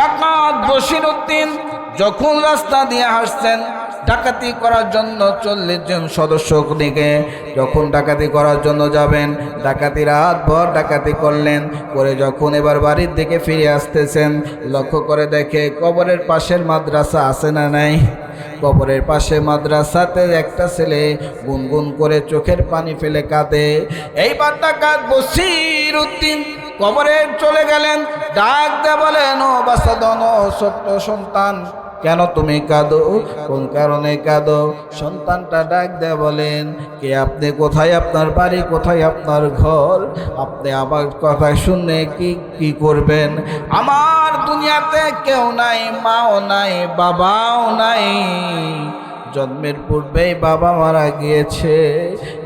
ডাকাত বশিরউদ্দিন যখন রাস্তা দিয়ে হাঁটছেন ডাকাতি করার জন্য 40 জন সদস্য নিয়ে যখন ডাকাতি করার জন্য যাবেন, ডাকাতি রাতভর ডাকাতি করলেন, করে যখন এবার বাড়ির দিকে ফিরে আসতেছেন, লক্ষ্য করে দেখে কবরের পাশের মাদ্রাসা আছে না নাই। কবরের পাশে মাদ্রাসাতে একটা ছেলে গুনগুন করে চোখের পানি ফেলে কাঁদে। এইবার ডাকাত বশিরউদ্দিন কবরে চলে গেলেন, ডাক দিয়ে বলেন, ও বাসাদন, ও ছোট্ট সন্তান, কেন তুমি কাঁদো? কোন কারণে কাঁদো? সন্তানটা ডাক দেয়া বলেন, কে আপনি? কোথায় আপনার বাড়ি? কোথায় আপনার ঘর? আপনি আমার কথা শুনে কি করবেন? আমার দুনিয়াতে কেউ নাই, মাও নাই, বাবাও নাই। জন্মের পূর্বেই বাবা মারা গিয়েছে।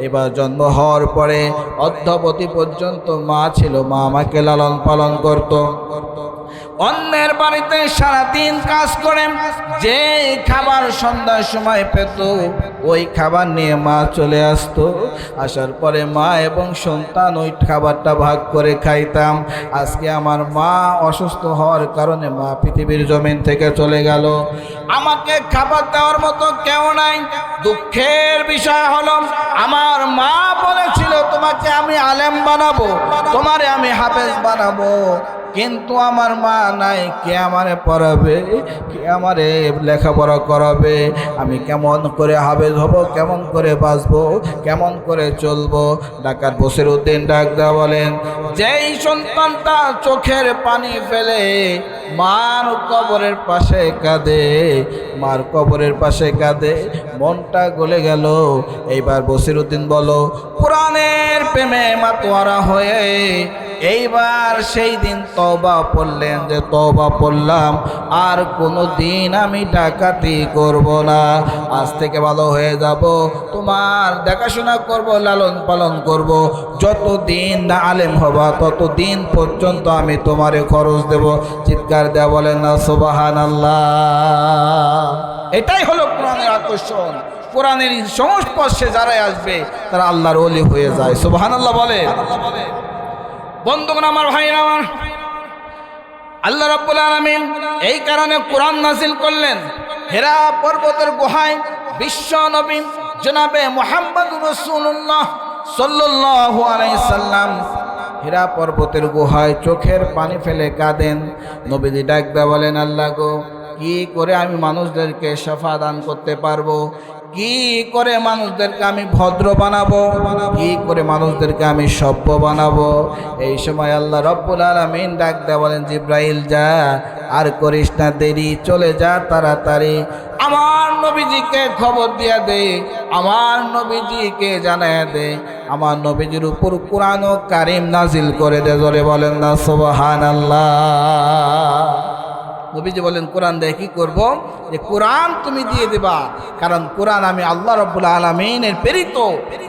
এবার জন্ম হওয়ার পরে অদ্যাবধি পর্যন্ত মা ছিল, মা আমাকে লালন পালন করত। অন্যের বাড়িতে সারাদিন কাজ করে যে খাবার সন্ধ্যার সময় পেত, ওই খাবার নিয়ে মা চলে আসতো। আসার পরে মা এবং সন্তান ওই খাবারটা ভাগ করে খাইতাম। আজকে আমার মা অসুস্থ হওয়ার কারণে মা পৃথিবীর জমিন থেকে চলে গেল। আমাকে খাবার দেওয়ার মতো কেউ নাই। দুঃখের বিষয় হলো, আমার মা বলেছিল তোমাকে আমি আলেম বানাবো, তোমারে আমি হাফেজ বানাবো, কিন্তু আমার মা নাই। কে আমারে পড়াবে? কে আমারে লেখাপড়া করাবে? আমি কেমন করে হাফেজ হব? কেমন করে বাঁচবো? কেমন করে চলবো? ডাকাত বশিরউদ্দিন ডাক দেয়া বলেন, যেই সন্তানটা চোখের পানি ফেলে মার কবরের পাশে কাঁদে, মার কবরের পাশে কাঁদে, মনটা গলে গেল। এইবার বশিরউদ্দিন বলো, কোরআনের প্রেমে মাতোয়ারা হয়ে এইবার সেই দিন তওবা পড়লেন, যে তওবা পড়লাম, আর কোনো দিন আমি ডাকাতি করব না, আজ থেকে ভালো হয়ে যাব, তোমার দেখাশোনা করব, লালন পালন করব, যতদিন না আলেম হবা ততদিন পর্যন্ত আমি তোমারে খরচ দেব। চিৎকার দেয়া বলেন না সুবহানাল্লাহ। এটাই হলো কোরআনের আকর্ষণ। কোরআনের সংস্পর্শে যারাই আসবে তারা আল্লাহর ওলি হয়ে যায়। সুবহানাল্লাহ বলে। বন্ধুগণ আমার, ভাইরা আমার, আল্লাহ রাব্বুল আলামিন এই কারণে কোরআন নাযিল করলেন। হেরা পর্বতের গুহায় বিশ্ব নবী জনাবে মুহাম্মদুর রাসূলুল্লাহ সাল্লাল্লাহু আলাইহি সাল্লাম হেরা পর্বতের গুহায় চোখের পানি ফেলে কাঁদেন। নবীজি ডাক দেয়া বলেন, আল্লাহ গো, কি করে আমি মানুষদেরকে শাফা দান করতে পারবো? কি করে মানুষদেরকে আমি ভদ্র বানাবো? কি করে মানুষদেরকে আমি সভ্য বানাবো? এই সময় আল্লাহ রব্বুল আলামিন ডাক দেয়া বলেন, জিব্রাইল যা, আর করিস না দেরি, চলে যা তাড়াতাড়ি, আমার নবীজিকে খবর দিয়া দে, আমার নবীজিকে জানায় দে, আমার নবীজির উপর কোরআন ও কারীম নাজিল করে দে। জোরে বলেন না সুবহানাল্লাহ। নবীজি বলেন, কোরআন দিয়ে কি করব? যে কোরআন তুমি দিয়ে দেবা, কারণ কোরআন আমি আল্লাহ রাব্বুল আলামিনের প্রেরিত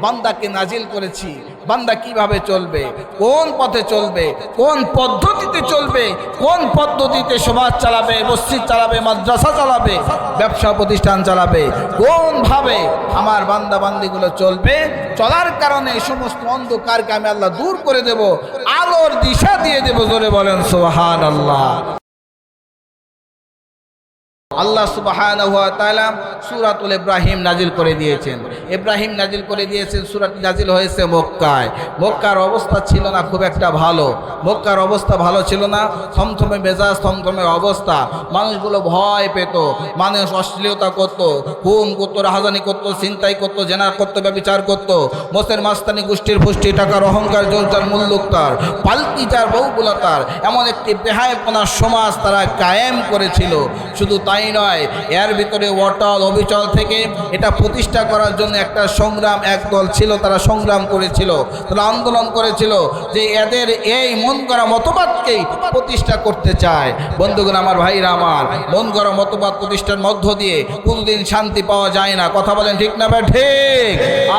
বান্দাকে নাজিল করেছি। বান্দা কিভাবে চলবে, কোন পথে চলবে, কোন পদ্ধতিতে চলবে, কোন পদ্ধতিতে সমাজ চালাবে, মসজিদ চালাবে, মাদ্রাসা চালাবে, ব্যবসা প্রতিষ্ঠান চালাবে, কোনভাবে আমার বান্দা বান্দিগুলো চলবে, চলার কারণে এই সমস্ত অন্ধকারকে আমি আল্লাহ দূর করে দেব, আলোর দিশা দিয়ে দেব। জোরে বলেন সুবহানাল্লাহ। আল্লাহ সুবহানাহু ওয়া তাআলা সূরাতুল ইব্রাহিম নাজিল করে দিয়েছেন। ইব্রাহিম নাজিল করে দিয়েছেন। সূরাটি নাজিল হয়েছে মক্কায়। মক্কার অবস্থা ছিল না খুব একটা ভালো। মক্কার অবস্থা ভালো ছিল না, থমথমে মেজাজ, থমথমে অবস্থা। মানুষগুলো ভয় পেত, মানুষ অশ্লীলতা করত, খুন করত, রাহাজানি করত, ছিনতাই করত, জেনা করত, ব্যভিচার করত, মোসের মাস্তানি গোষ্ঠীর ফুষ্টি, টাকার অহংকার, জোরজার, মুল্লুকতার, পালকিজার, বহুকুলতার এমন একটি বেহায়াপনার সমাজ তারা কায়েম করেছিল। শুধু তাই নয়, এর ভিতরে অটল অবিচল থেকে এটা প্রতিষ্ঠা করার জন্য একটা সংগ্রাম, একদল ছিল, তারা সংগ্রাম করেছিল, তারা আন্দোলন করেছিল যে এদের এই মন গড়া মতবাদকেই প্রতিষ্ঠা করতে চায়। বন্ধুগণ আমার, ভাইরা আমার, মন গড়া মতবাদ প্রতিষ্ঠার মধ্য দিয়ে কোনদিন শান্তি পাওয়া যায় না। কথা বলেন ঠিক না ভাই? ঠিক।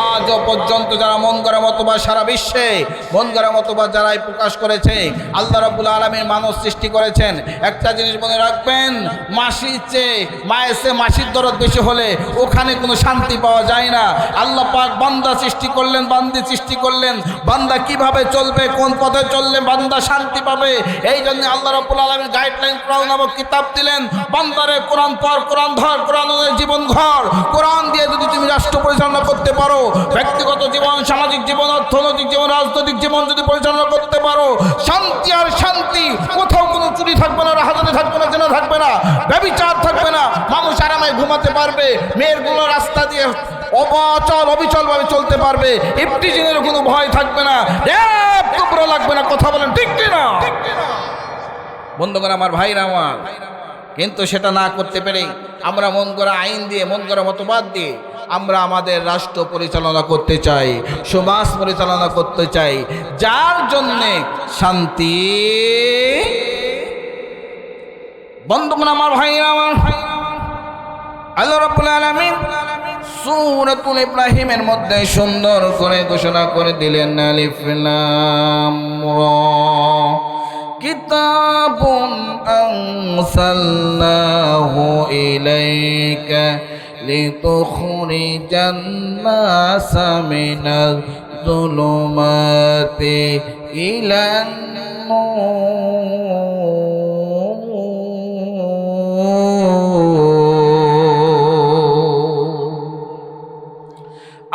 আজও পর্যন্ত যারা মন গড়া মতবাদ, সারা বিশ্বে মন গড়া মতবাদ যারাই প্রকাশ করেছে, আল্লাহ রাব্বুল আলামিন মানুষ সৃষ্টি করেছেন। একটা জিনিস মনে রাখবেন, মাসি চেয়ে মায়ের চেয়ে মাসির দরদ বেশি হলে ওখানে কোনো শান্তি পাওয়া যায় না। আল্লাহ পাক বান্দা সৃষ্টি করলেন, বান্দি সৃষ্টি করলেন, বান্দা কিভাবে চলবে, কোন পথে চললে বান্দা শান্তি পাবে, এই জন্য আল্লাহ রাব্বুল আলামিন গাইডলাইন কোরআন নামক কিতাব দিলেন। বান্দারে কোরআন পড়, কোরআন ধর, কোরআন অনুযায়ী জীবন ঘর। কোরআন দিয়ে যদি তুমি রাষ্ট্র পরিচালনা করতে পারো, ব্যক্তিগত জীবন, সামাজিক জীবন, অর্থনৈতিক জীবন, রাজনৈতিক জীবন যদি পরিচালনা করতে পারো, শান্তি আর শান্তি। কোথাও কোনো চুরি থাকবে না, রাহাজানি থাকবে না, জেনা থাকবে না, ব্যভিচার থাকবে না, মানুষ আরামে ঘুমাতে পারবে, মেয়েরগুলো রাস্তা দিয়ে অবিচলভাবে চলতে পারবে, ইফতিজিনের কোনো ভয় থাকবে না, কুবরা লাগবে না। কথা বলেন ঠিক কিনা? বন্ধুগণ আমার, ভাইরা আমার, কিন্তু সেটা না করতে পেরে আমরা মন গড়া আইন দিয়ে, মন গড়া মতবাদ দিয়ে আমরা আমাদের রাষ্ট্র পরিচালনা করতে চাই, সমাজ পরিচালনা করতে চাই, যার জন্যে শান্তি। বন্ধুগণ আমার, ভাইরা আমার, আল্লাহ রাব্বুল আলামিন সূরাতুল ইব্রাহিমের মধ্যে সুন্দর করে ঘোষণা করে দিলেন, আলিফ লাম রা কিতাবুন আনসালনাহু ইলাইকা লিতুখরিজান নাসা মিনাজ যুলুমাতি ইলান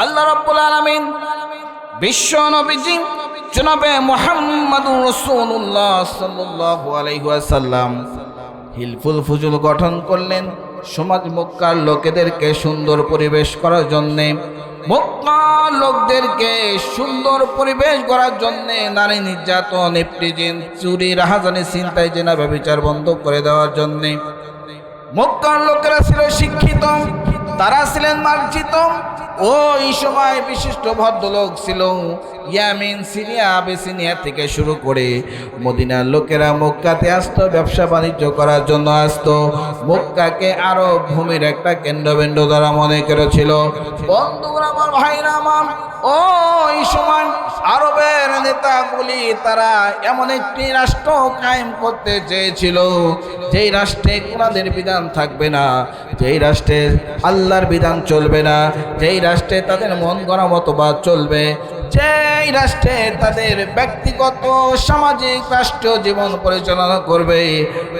আল্লাহ রাব্বুল আলামিন বিশ্ব নবীজি জনাবে মুহাম্মদুর রাসূলুল্লাহ সাল্লাল্লাহু আলাইহি ওয়াসাল্লাম হিলফুল ফুজুল গঠন করলেন সমাজ মক্কার লোকেদেরকে সুন্দর পরিবেশ করার জন্যে, মক্কার লোকদেরকে সুন্দর পরিবেশ করার জন্যে, নারী নির্যাতন, ইফতিজিন, চুরি, রাহাজানি, ছিনতাই, জেনা, ব্যভিচার বন্ধ করে দেওয়ার জন্যে। মক্কার লোকেরা ছিল শিক্ষিত, তারা ছিলেন মার্জিত। ওই সময় বিশিষ্ট ভদ্রলোক ছিল। ইয়ামিন, সিরিয়া, আবিসিনিয়া থেকে শুরু করে মদিনার লোকেরা মক্কাতে আসতো, ব্যবসা বাণিজ্য করার জন্য আসতো। মক্কাকে আরব ভূমির একটা কেন্দ্রবিন্দু দ্বারা মনে করেছিল। বন্ধুরা আমার, ভাইরা আমার, ওই সময় আরবের নেতাগুলি তারা এমন একটি রাষ্ট্র কায়েম করতে চেয়েছিল, যেই রাষ্ট্রে কোরআনের বিধান থাকবে না, যেই রাষ্ট্রে আল্লাহর বিধান চলবে না, যেই রাষ্ট্রে তাদের মন গড়া মতবাদ চলবে, যেই রাষ্ট্রে তাদের ব্যক্তিগত সামাজিক রাষ্ট্র জীবন পরিচালনা করবে,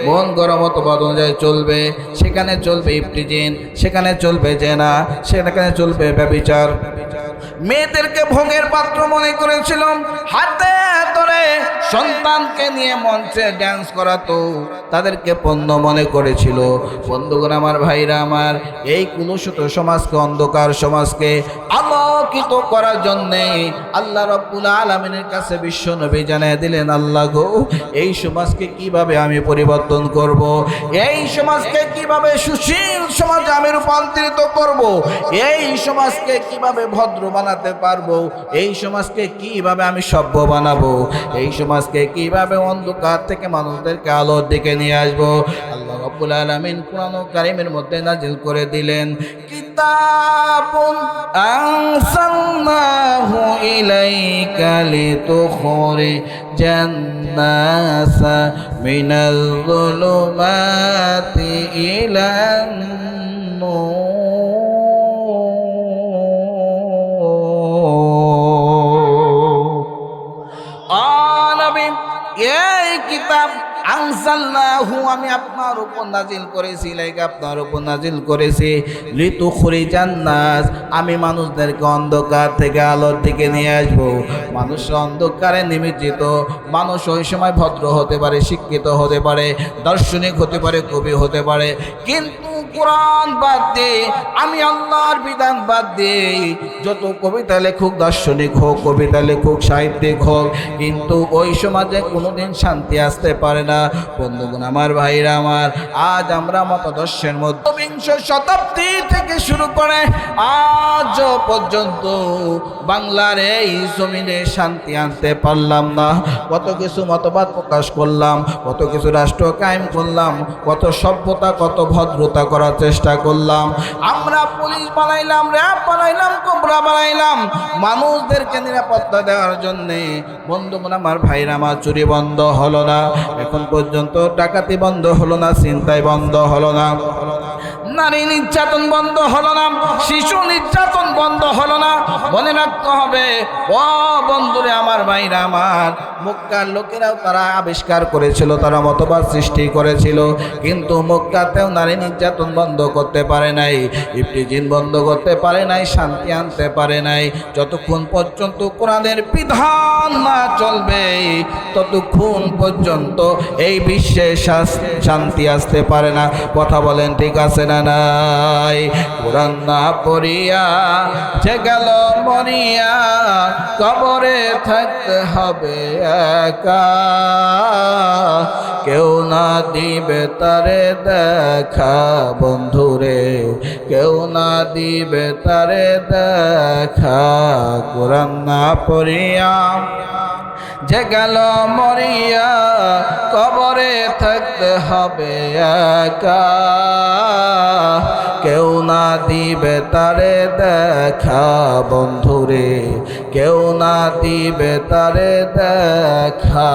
মন গড়া মতবাদ অনুযায়ী চলবে। সেখানে চলবে ইফতিজিন, সেখানে চলবে জেনা, সেখানে চলবে ব্যভিচার। মেয়েদেরকে ভোগের পাত্র মনে করেছিল, হাতে ধরে সন্তানকে নিয়ে মঞ্চে ড্যান্স করাতো, তাদেরকে পণ্য মনে করেছিল। বন্ধুগণ আমার, ভাইরা আমার, এই কুলুষিত সমাজকে, অন্ধকার সমাজকে আলোকিত করার জন্যে আল্লাহ রাব্বুল আলামিনের কাছে বিশ্ব নবী জানিয়ে দিলেন, আল্লাহ গো, এই সমাজকে কিভাবে আমি পরিবর্তন করব, এই সমাজকে কিভাবে সুশীল সমাজে আমি রূপান্তরিত করব, এই সমাজকে কিভাবে ভদ্র বানাতে পারবো, এই সমাজকে কিভাবে আমি সভ্য বানাবো, এই সমাজকে কিভাবে অন্ধকার থেকে মানুষদেরকে আলোর দিকে নিয়ে আসবো। আল্লাহ রাব্বুল আলামিন কুরআন কারীমের মধ্যে নাজিল করে দিলেন, কিতাবুন আনসালনাহু ইলাইকা লিতুখরিজান নাসা মিনাল যুলুমাতি ইলান নূর। এই কিতাব আনসালনাহু আমি আপনার উপর নাজিল করেছি, লাইক আপনার উপর নাজিল করেছি, লিতুখরিজান নাস আমি মানুষদেরকে অন্ধকার থেকে আলোর দিকে নিয়ে আসবো। মানুষ অন্ধকারে নিমজ্জিত, মানুষ ওই সময় ভদ্র হতে পারে, শিক্ষিত হতে পারে, দার্শনিক হতে পারে, কবি হতে পারে, কিন্তু কোরআন বাদ দিয়ে, আমি আল্লাহর বিধান বাদ দিয়ে যত কবিতা লেখুক, দার্শনিক হোক, কবিতা লেখুক, সাহিত্যিক হোক, কিন্তু ওই সমাজে কোনোদিন শান্তি আসতে পারে না। বন্ধুগণ আমার, ভাইরা আমার, আজ আমরা মতাদর্শের মধ্যে বিংশ শতাব্দী থেকে শুরু করে আজ পর্যন্ত বাংলার এই জমিনে শান্তি আনতে পারলাম না। কত কিছু মতবাদ প্রকাশ করলাম, কত কিছু রাষ্ট্র কায়েম করলাম, কত সভ্যতা, কত ভদ্রতা, করার চেষ্টা করলাম। আমরা পুলিশ বানাইলাম, র্যাব বানাইলাম, কোবরা বানাইলাম মানুষদেরকে নিরাপত্তা দেওয়ার জন্যে। বন্ধুগণ আমার, ভাইরা আমার, চুরি বন্ধ হলো না, এখন পর্যন্ত ডাকাতি বন্ধ হলো না, ছিনতাই বন্ধ হলো না, নারী নির্যাতন বন্ধ হলো না, শিশু নির্যাতন বন্ধ হলো না। মনে রাখতে হবে ও বন্ধুরে আমার, ভাইরা আমার, মক্কার লোকেরাও তারা আবিষ্কার করেছিল, তারা মতবাদ সৃষ্টি করেছিল, কিন্তু মক্কাতেও নারী নির্যাতন বন্ধ করতে পারে নাই, ইফতিজিন বন্ধ করতে পারে নাই, শান্তি আনতে পারে নাই। যতক্ষণ পর্যন্ত কোরআনের বিধান না চলবে ততক্ষণ পর্যন্ত এই বিশ্বে শান্তি আসতে পারে না। কথা বলেন ঠিক আছে না নাই? কোরআন না পড়িয়া যে গেল মরিয়া, কবরে থাকতে হবে একা, কেউ না দিবে তারে দেখা বন্ধুরে, কেউ না দিবে তারে দেখা। কোরআন না পড়িয়া যে গেল মরিয়া, কবরে থাকতে হবে একা, কেউ না দিবে তারে দেখা বন্ধুরে, কেউ না দিবে তারে দেখা।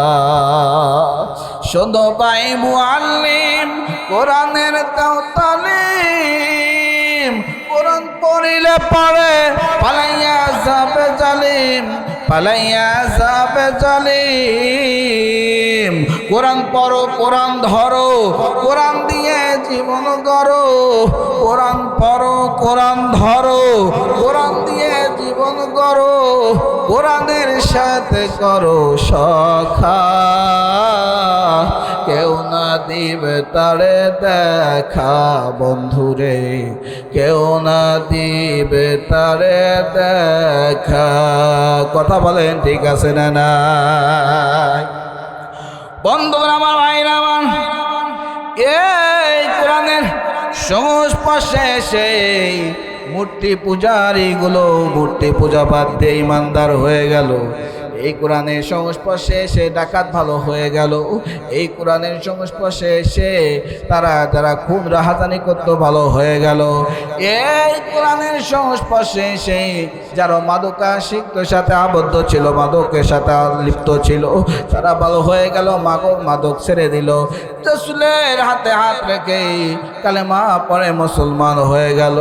শুধু ভাই মুআল্লিম কোরআনের দাও তালিম, কোরআন পড়িলে পড়ে পালাইয়া যাবে জালিম, পালাইয়া যাবে জালিম। কোরআন পড়ো, কোরআন ধরো, কোরআন দিয়ে জীবন গড়ো, কোরআন পড়ো, কোরআন ধরো, কোরআন দিয়ে জীবন গড়ো, কোরআনের সাথে করো সখা, কেউ না দিবে তারে দেখা বন্ধুরে, কেউ না দিবে তারে দেখা। কথা বলেন ঠিক আছে না নাই? বন্ধুরা আমার, ভাইরা আমার, এই কোরআনের সংস্পর্শে এসে মূর্তি পূজারীগুলো মূর্তি পূজা বাদ দিয়ে ইমানদার হয়ে গেল। এই কোরআনের সংস্পর্শে এসে ডাকাত ভালো হয়ে গেল। এই কোরআনের সংস্পর্শে এসে তারা যারা খুব রাহাজানি করত ভালো হয়ে গেল। এই কোরআনের সংস্পর্শে এসে যারা মাদকাসক্তির সাথে আবদ্ধ ছিল, মাদকের সাথে লিপ্ত ছিল, তারা ভালো হয়ে গেল, মাদক ছেড়ে দিল, রাসূলের হাতে হাত রেখে কালেমা পড়ে মুসলমান হয়ে গেল।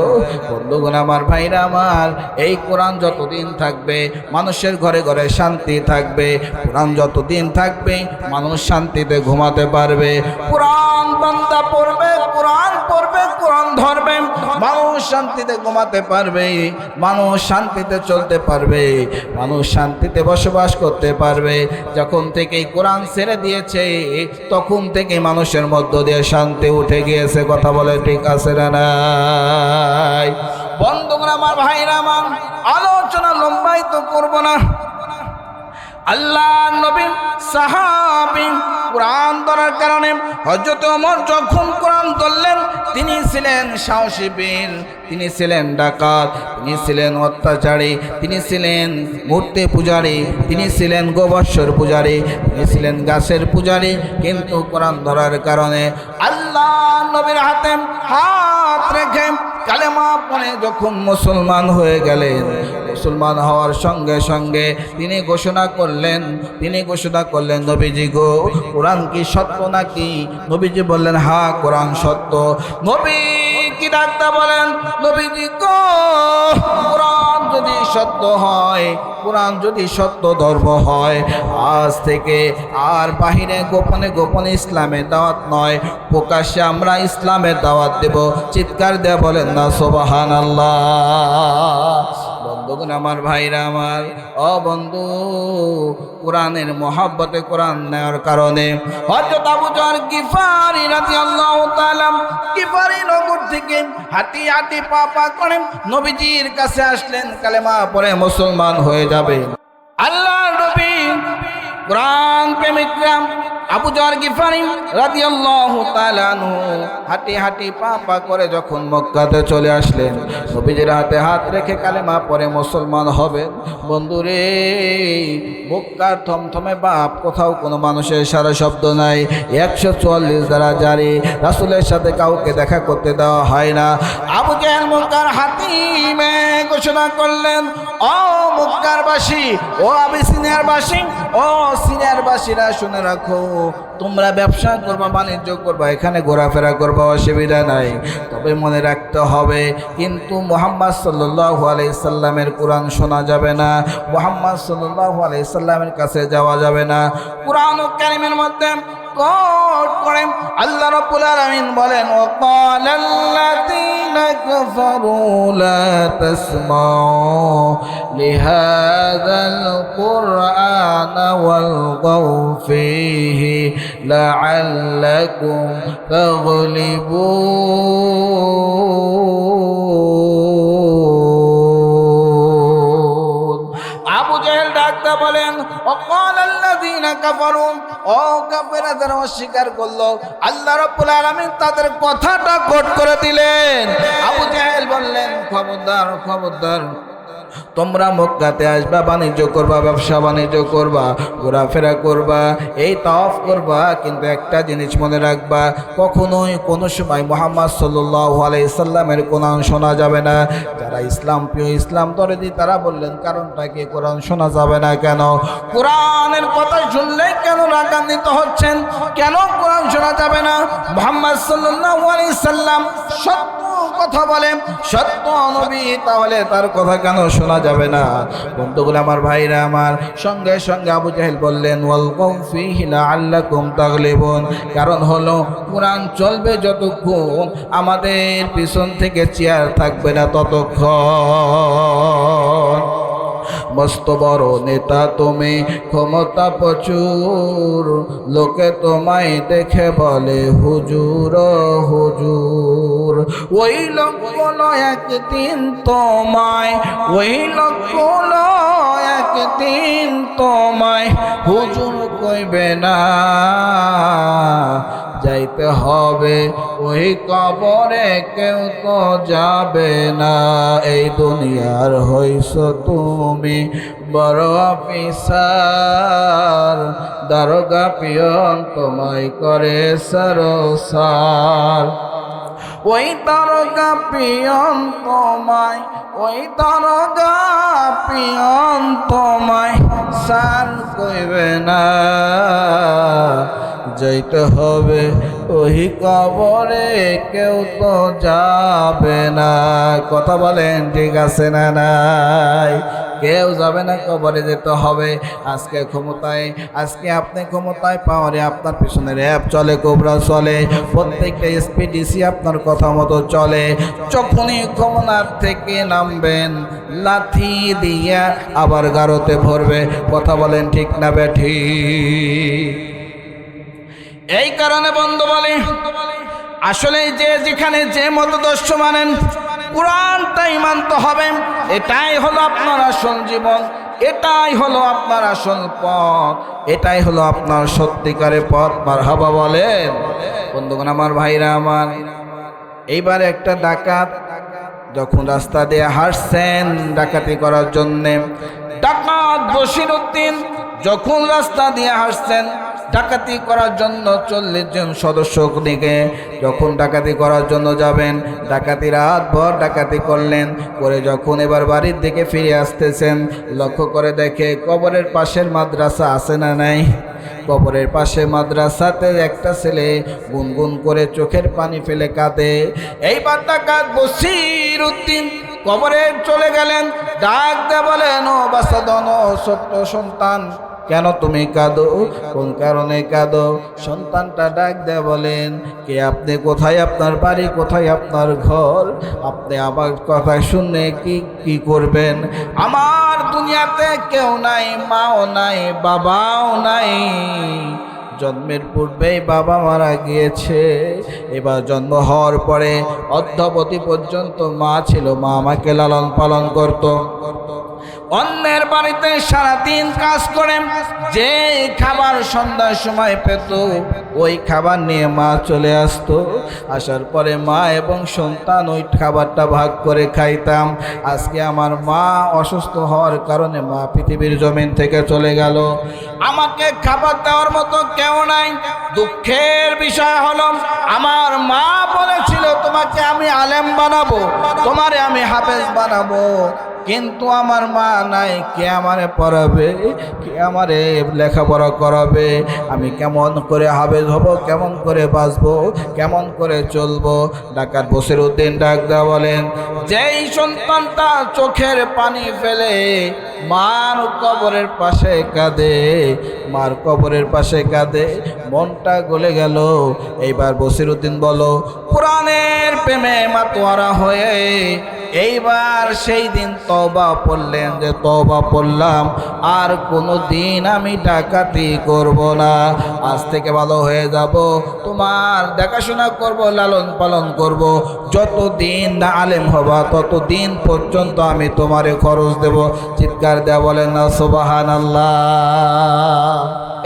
বন্ধুগণ আমার, ভাইরা আমার, এই কোরআন যতদিন থাকবে মানুষের ঘরে ঘরে শান্তি থাকবে। কোরআন যতদিন থাকবে মানুষ শান্তিতে ঘুমাতে পারবে। কোরআন বান্দা পড়বে, কোরআন পড়বে, কোরআন ধরবে, মানুষ শান্তিতে ঘুমাতে পারবে, মানুষ শান্তিতে চলতে পারবে, মানুষ শান্তিতে বসবাস করতে পারবে। যখন থেকে কোরআন ছেড়ে দিয়েছে তখন থেকে মানুষের মধ্য দিয়ে শান্তি উঠে গিয়েছে। কথা বলে ঠিক আছে না নাই? বন্ধুরা আমার, ভাইরা আমার, আলোচনা লম্বাই তো করব না। আল্লাহ নবী সাহাবী কোরআন ধরার কারণে হযরত ওমর যখন কোরআন ধরলেন তিনি ছিলেন সাহসী বীর, তিনি ছিলেন ডাকাত, তিনি ছিলেন অত্যাচারী, তিনি ছিলেন মূর্তি পূজারী, তিনি ছিলেন গোবর্ষর পূজারী, তিনি ছিলেন গাছের পূজারী। কিন্তু কোরআন ধরার কারণে আল্লাহ নবীর হাতে হাত রেখে কালেমা পড়ে যখন মুসলমান হয়ে গেলেন, মুসলমান হওয়ার সঙ্গে সঙ্গে তিনি ঘোষণা করলেন নবীজি গো, কোরআন কি সত্য নাকি? নবীজি বললেন হ্যাঁ, কোরআন সত্য। নবী কি ডাক্তার বলেন, নবীজি গো, কোরআন যদি সত্য হয়, কোরআন যদি সত্য ধর্ম হয়, আজ থেকে আর বাহিরে গোপনে গোপনে ইসলামের দাওয়াত নয়, প্রকাশ্যে আমরা ইসলামের দাওয়াত দেব। চিৎকার দেয়া বলেন না সুবহানাল্লাহ। বন্ধুগণ আমার, ভাইরা আমার, ও বন্ধু, কোরআনের মহব্বতে কোরআন নেওয়ার কারণে হযরত আবু যর গিফারি রাদিয়াল্লাহু তাআলা গিফারি নগর থেকে হাঁটি হাঁটি পা পা করে নবীজির কাছে আসলেন, কালেমা পড়ে মুসলমান হয়ে যাবে। আল্লাহ নবী কোরআন প্রেমিকরা আবু যর গিফারি রাদিয়াল্লাহু তাআলা আনহু হাঁটি হাঁটি পা পা করে যখন মক্কাতে চলে আসলেন, নবীজির হাতে হাত রেখে কালেমা পড়ে মুসলমান হবেন। বন্ধুরে, মক্কার থমথমে বাপ, কোথাও কোনো মানুষের সারা শব্দ নাই, 144 দ্বারা জারি, রাসূলের সাথে কাউকে দেখা করতে দেওয়া হয় না। আবু জাহেল মক্কার হাতিমে ঘোষণা করলেন, ও মক্কারবাসী, ও আবিসিনিয়ারবাসী, ও সিনিয়রবাসীরা শুনে রাখো, তোমরা ব্যবসা করবা, বাণিজ্য করবা, এখানে ঘোরাফেরা করবা, অসুবিধা নাই, তবে মনে রাখতে হবে কিন্তু মুহাম্মদ সাল্লাল্লাহু আলাইহি সাল্লামের কোরআন শোনা যাবে না, মুহাম্মদ সাল্লাল্লাহু আলাইহি সাল্লামের কাছে যাওয়া যাবে না। কোরআন কারীমের মধ্যে কোট করে আল্লাহ রাব্বুল আলামিন বলেন, ওয়াকালাল্লাযীনা কাফারু লা তাসমাউ লিহাযাল কুরআনা ওয়ালগাউ ফীহি লাআল্লাকুম তাগলিবুন। আবু জাহেল ডাকতে বলেন, ওয়াকালাল্লাযীনা কাফারু, ও কাফেররা যারা অস্বীকার করলো, আল্লাহ রাব্বুল আলামিন তাদের কথাটা কোট করে দিলেন। আবু জাহেল বললেন, খবরদার খবরদার, তোমরা মক্কাতে আসবা, বাণিজ্য করবা, ব্যবসা বাণিজ্য করবা, ঘোরাফেরা করবা, এই তাওয়াফ করবা, কিন্তু একটা জিনিস মনে রাখবা, কখনোই কোনো সময় মুহাম্মদ সাল্লাল্লাহু আলাইহি সাল্লামের কোরআন শোনা যাবে না। যারা ইসলাম প্রিয়, ইসলাম দরদি, তারা বললেন, কারণটা কি, কোরআন শোনা যাবে না কেন? কোরআনের কথা শুনলে কেন রাগান্বিত হচ্ছেন? কেন কোরআন শোনা যাবে না? মুহাম্মদ সাল্লাল্লাহু আলাইহি সাল্লাম সত্য কথা বলেন, সত্য নবী, তাহলে তার কথা কেন শোনা যাবে না? বন্ধুগুলো আমার, ভাইরা আমার, সঙ্গে সঙ্গে আবু জাহেল বললেন, ওয়ালগাউ ফীহি লাআল্লাকুম তাগলিবুন, কারণ হলো কোরআন চলবে যতক্ষণ, আমাদের পিছন থেকে চেয়ার থাকবে না ততক্ষণ। মস্ত বড় নেতা তুমি, ক্ষমতা প্রচুর, লোকে তোমায় দেখে বলে হুজুর হুজুর, ওই লোকগুলো একদিন তোমায়, ওই লোকগুলো একদিন তোমায় হুজুর কইবে না, যাইতে হবে ওই কবরে, কেউ তো যাবে না। এই দুনিয়ার হইছ তুমি বড় অফিসার, দারোগা পিয়ন তোমায় করে সরসার, ওই দারোগা পিয়ন তোমায়, ওই দারোগা পিয়ন তোমায় সার কইবে না, যাইতে হবে ওই কবরে, কেউ তো যাবে না। কথা বলেন, ঠিক আছে না নাই? কেউ যাবে না, কবরে যেতে হবে। আজকে ক্ষমতায়, আজকে আপনি ক্ষমতায়, পাওয়ারে আপনার পিছনে র্যাব চলে, কোবরা চলে, প্রত্যেকটা এসপিডিসি আপনার কথা মতো চলে। যখনই ক্ষমতার থেকে নামবেন, লাথি দিয়া আবার গারোতে ভরবে। কথা বলেন, ঠিক না বেঠি? এই কারণে বন্ধু বলে, আসলে যে যেখানে যে মতদর্শ মানেন, কোরআনটাই মানতে হবে। এটাই হলো আপনার আসল জীবন, এটাই হলো আপনার আসল পথ, এটাই হলো আপনার সত্যিকারের পথ। মারহাবা বলেন বন্ধুগণ আমার, ভাইরা আমার। এইবার একটা ডাকাত যখন রাস্তা দিয়ে হাঁটছেন ডাকাতি করার জন্যে, ডাকাত বশিরউদ্দিন যখন রাস্তা দিয়ে হাঁটছেন ডাকাতি করার জন্য 40 জন সদস্য নিয়ে যখন ডাকাতি করার জন্য যাবেন, ডাকাতি রাত ভর ডাকাতি করলেন, করে যখন এবার বাড়ির দিকে ফিরে আসতেছেন, লক্ষ্য করে দেখে কবরের পাশের মাদ্রাসা আছে না নাই? কবরের পাশে মাদ্রাসাতে একটা ছেলে গুনগুন করে চোখের পানি ফেলে কাঁদে। এইবার ডাকাত বশিরউদ্দিন কবরে চলে গেলেন, ডাক দিয়ে বলেন, ও বাসাদন, ও ছোট্ট সন্তান, কেন তুমি কাঁদো? কোন কারণে কাঁদো? সন্তানটা ডাক দেয়া বলেন, কে আপনি? কোথায় আপনার বাড়ি? কোথায় আপনার ঘর? আপনি আমার কথা শুনে কি করবেন? আমার দুনিয়াতে কেউ নাই, মাও নাই, বাবাও নাই, জন্মের পূর্বেই বাবা মারা গিয়েছে। এবার জন্ম হওয়ার পরে অদ্যাবধি পর্যন্ত মা ছিল, মা আমাকে লালন পালন করত। অন্যের বাড়িতে সারাদিন কাজ করে যে খাবার সন্ধ্যার সময় পেত ওই খাবার নিয়ে মা চলে আসতো। আসার পরে মা এবং সন্তান ওই খাবারটা ভাগ করে খাইতাম। আজকে আমার মা অসুস্থ হওয়ার কারণে মা পৃথিবীর জমিন থেকে চলে গেল। আমাকে খাবার দেওয়ার মতো কেউ নাই। দুঃখের বিষয় হলো আমার মা বলেছিল তোমাকে আমি আলেম বানাবো, তোমারে আমি হাফেজ বানাবো, কিন্তু আমার মা নাই। কে আমারে পড়াবে, কে আমারে লেখাপড়া করাবে? আমি কেমন করে হাফেজ হব, কেমন করে বাঁচবো, কেমন করে চলবো? ডাকাত বসিরউদ্দিন ডাক দেয়া বলেন, যেই সন্তানটা চোখের পানি ফেলে মার কবরের পাশে কাঁদে, মার কবরের পাশে কাঁদে, মনটা গলে গেল। এইবার বসিরউদ্দিন বলো, কোরআনের প্রেমে মাতোয়ারা হয়ে এইবার সেই দিন তওবা পড়লেন যে তওবা পড়লাম, আর কোনো দিন আমি ডাকাতি করব না, আজ থেকে ভালো হয়ে যাব, তোমার দেখাশোনা করব, লালন পালন করব, যতদিন না আলেম হবা ততদিন পর্যন্ত আমি তোমারে খরচ দেব। চিৎকার দেয়া বলেন না সুবহানাল্লাহ।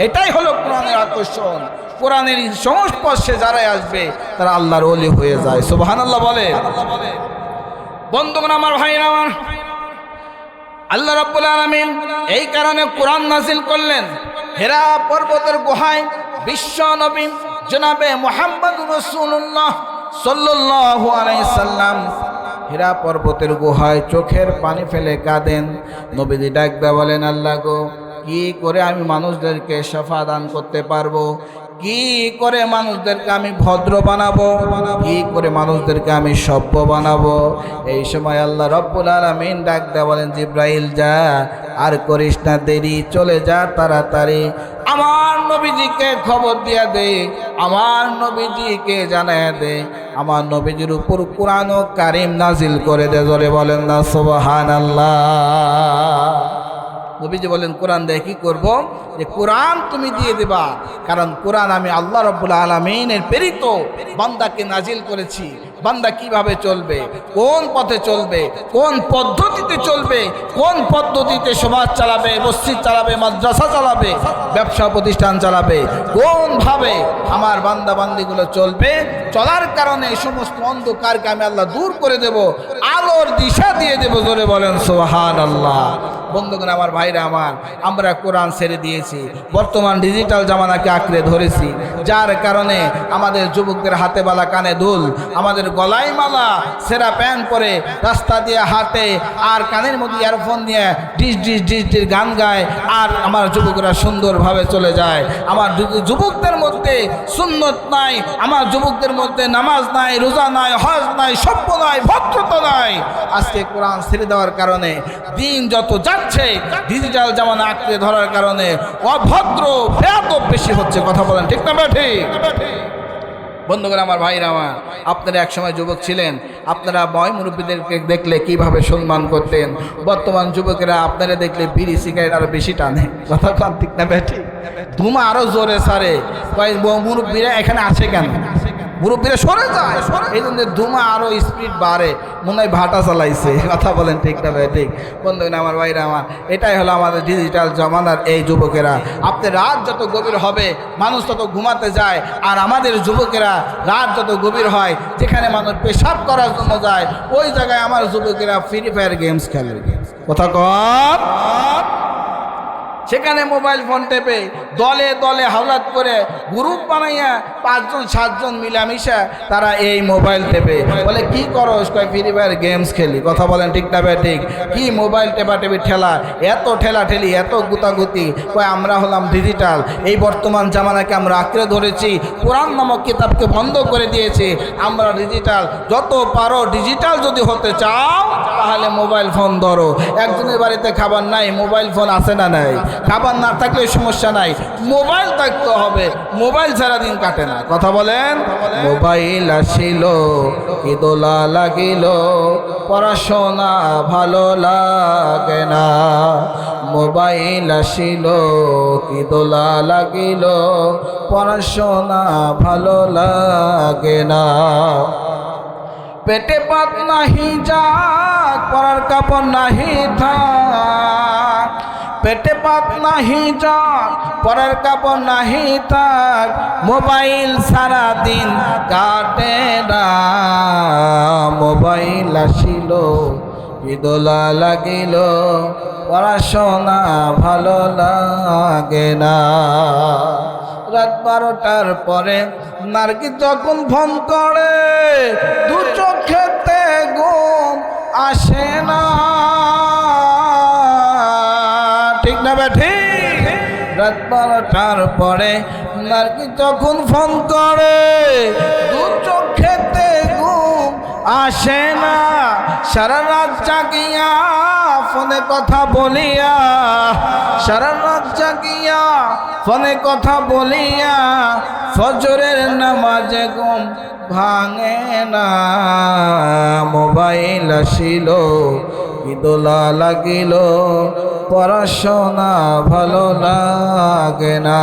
এটাই হলো কোরআনের আকর্ষণ। কোরআনের সংস্পর্শে যারাই আসবে তারা আল্লাহর ওলি হয়ে যায়। সুবহানাল্লাহ বলে। বন্ধুগণ আমার, ভাইরা আমার, আল্লাহ রাব্বুল আলামিন এই কারণে কোরআন নাযিল করলেন। হেরা পর্বতের গুহায় বিশ্ব নবী জনাবে মুহাম্মদুর রাসূলুল্লাহ সাল্লাল্লাহু আলাইহি সাল্লাম হেরা পর্বতের গুহায় চোখের পানি ফেলে কাঁদেন। নবীজি ডাক দেয়া বলেন, আল্লাহ গো, কি করে আমি মানুষদেরকে শাফা দান করতে পারবো? কি করে মানুষদেরকে আমি ভদ্র বানাবো? কি করে মানুষদেরকে আমি সভ্য বানাবো? এই সময় আল্লাহ রব্বুল আলামিন ডাক দেয়া বলেন, জিব্রাইল যা, আর করিস না দেরি, চলে যা তাড়াতাড়ি, আমার নবীজিকে খবর দিয়া দে, আমার নবীজিকে জানায় দে, আমার নবীজির উপর কোরআন ও কারিম নাজিল করে দে। জোরে বলেন না সুবহানাল্লাহ। নবীজি বলেন, কোরআন দিয়ে কি করব? যে কোরআন তুমি দিয়ে দেবা, কারণ কোরআন আমি আল্লাহ রাব্বুল আলামিনের প্রেরিত বান্দাকে নাজিল করেছি। বান্দা কিভাবে চলবে, কোন পথে চলবে, কোন পদ্ধতিতে চলবে, কোন পদ্ধতিতে সমাজ চালাবে, মসজিদ চালাবে, মাদ্রাসা চালাবে, ব্যবসা প্রতিষ্ঠান চালাবে, কোনভাবে আমার বান্দা বান্দিগুলো চলবে, চলার কারণে এই সমস্ত অন্ধকারকে আমি আল্লাহ দূর করে দেব, আলোর দিশা দিয়ে দেব। জোরে বলেন সুবহানাল্লাহ। বন্ধুগণ আমার, ভাইরা আমার, আমরা কোরআন ছেড়ে দিয়েছি, বর্তমান ডিজিটাল জামানাকে আঁকড়ে ধরেছি, যার কারণে আমাদের যুবকদের হাতে বালা কানে দুল, আমাদের গলায় মালা, সেরা প্যান্ট পরে রাস্তা দিয়ে হাঁটে, আর কানের মধ্যে ইয়ারফোন নিয়ে ডিস ডিস ডিস ডিস গান গায়, আর আমার যুবকরা সুন্দরভাবে চলে যায়। আমার যুবকদের মধ্যে সুন্নত নাই, আমার যুবকদের মধ্যে নামাজ নাই, রোজা নাই, হজ নাই, সভ্য নাই, ভদ্রতা নাই। আজকে কোরআন ছেড়ে দেওয়ার কারণে দিন যত যাচ্ছে, ডিজিটাল জামানা আঁকড়ে ধরার কারণে অভদ্র বেয়াদব বেশি হচ্ছে। কথা বলেন ঠিক না ঠিক? বন্ধুগণ আমার, ভাইরা আমার, আপনারা একসময় যুবক ছিলেন, আপনারা বয় মুরব্বীদেরকে দেখলে কিভাবে সম্মান করতেন। বর্তমান যুবকেরা আপনারা দেখলে বিড়ি সিগারেট আরো বেশি টানে। কথা কান ঠিক না ঠিক? ধুমা আরো জোরে সারে। মুরব্বীরা এখানে আছে কেন? মুরব্বীরা সরে যায়, এই জন্য ধুমা আরো স্পিড বাড়ে, মনে হয় ভাটা চালাইছে। কথা বলেন ঠিক না ঠিক? বন্ধুগণ আমার, ভাইরা আমার, এটাই হলো আমাদের ডিজিটাল জমানার এই যুবকেরা। আপনি রাত যত গভীর হবে মানুষ তত ঘুমাতে যায়, আর আমাদের যুবকেরা রাত যত গভীর হয়, যেখানে মানুষ পেশাব করার জন্য যায়, ওই জায়গায় আমার যুবকেরা ফ্রি ফায়ার গেমস খেলে। কথা কর, সেখানে মোবাইল ফোন টেপে দলে দলে হাওলাত করে গ্রুপ বানাইয়া 5 জন 7 জন মিলামিশা তারা এই মোবাইল টেপে। বলে কি করস? কয় ফ্রি ফায়ার গেমস খেলি। কথা বলেন ঠিক না ঠিক? কি মোবাইল টেপা টেপি ঠেলা, এত ঠেলা ঠেলি, এত গুতাগুতি। কয় আমরা হলাম ডিজিটাল, এই বর্তমান জামানাকে আমরা আঁকড়ে ধরেছি, কোরআন নামক কিতাবকে বন্ধ করে দিয়েছি, আমরা ডিজিটাল। যত পারো ডিজিটাল যদি হতে চাও তাহলে মোবাইল ফোন ধরো। একজনের বাড়িতে খাবার নাই, মোবাইল ফোন আছে না নাই? খাবার না থাকলে সমস্যা নাই, মোবাইল থাকতে হবে, মোবাইল ছাড়া দিন কাটে না। কথা বলেন। মোবাইল আসিল কি দোলা লাগিল, পড়াশোনা ভালো লাগে না। মোবাইল আসিল কি দোলা লাগিল, পড়াশোনা ভালো লাগে না। পেটে পাত নাহি যাক, পরার কাপড় নাহি থাক, পেটে পাত নাহি যাক, পরার কাপড় নাহি থাক, মোবাইল সারা দিন কাটে না। মোবাইল আসিল বিদোলা লাগিল, পড়াশোনা ভালো লাগে না। রাত 12টার পরে নার্গিস যখন ফোন করে, দু চোখেতে ঘুম আসে না। ঠিক না বেঠি? রাত 12টার পরে নার্গিস যখন ফোন করে, দু চোখেতে ঘুম আসে না। সারা রাত জাগিয়া ফোনে কথা বলিয়া, সারা রাত জাগিয়া ফোনে কথা বলিয়া, ফজরের নামাজে ঘুম ভাঙে না। মোবাইল আসিল বিদোলা লাগিল, পড়াশোনা ভালো লাগে না।